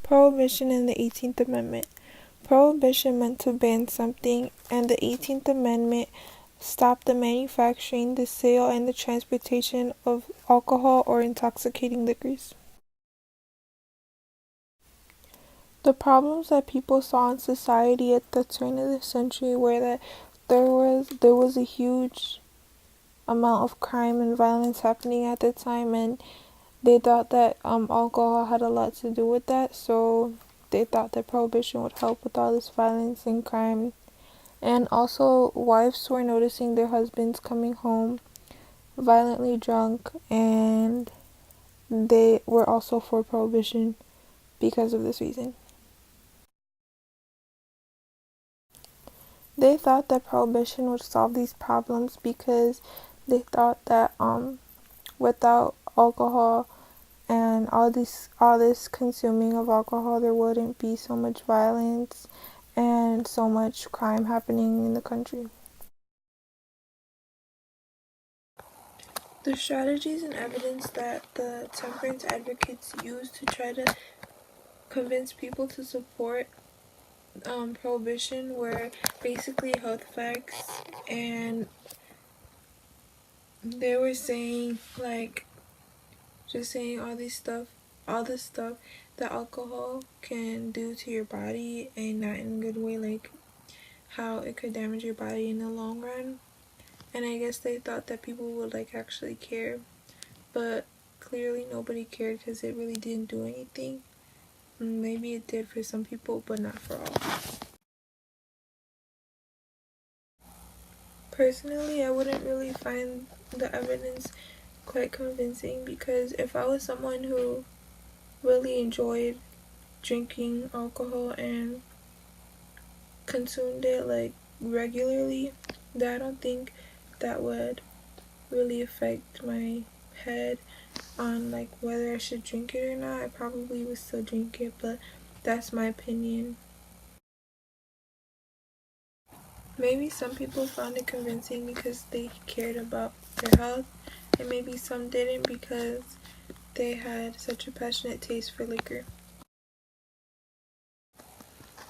Prohibition and the 18th Amendment. Prohibition meant to ban something, and the 18th Amendment stopped the manufacturing, the sale, and the transportation of alcohol or intoxicating liquors. The problems that people saw in society at the turn of the century were that there was a huge amount of crime and violence happening at the time, and they thought that alcohol had a lot to do with that, so they thought that prohibition would help with all this violence and crime. And also, wives were noticing their husbands coming home violently drunk, and they were also for prohibition because of this reason. They thought that prohibition would solve these problems because they thought that without alcohol and all this consuming of alcohol, there wouldn't be so much violence and so much crime happening in the country. The strategies and evidence that the temperance advocates use to try to convince people to support prohibition were basically health facts, and they were saying like just saying all this stuff that alcohol can do to your body, and not in a good way, like how it could damage your body in the long run. And I guess they thought that people would like actually care, but clearly nobody cared because it really didn't do anything. Maybe it did for some people, but not for all. Personally, I wouldn't really find the evidence quite convincing, because if I was someone who really enjoyed drinking alcohol and consumed it like regularly, that I don't think that would really affect my head on like whether I should drink it or not. I probably would still drink it, but that's my opinion. Maybe some people found it convincing because they cared about their health, and maybe some didn't because they had such a passionate taste for liquor.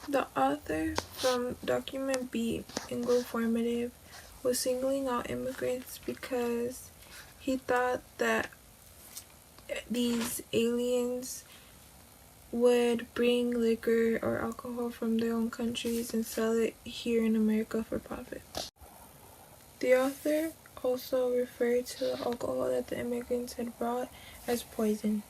The author from Document B, Formative, was singling out immigrants because he thought that these aliens would bring liquor or alcohol from their own countries and sell it here in America for profit. The author also referred to the alcohol that the immigrants had brought as poison.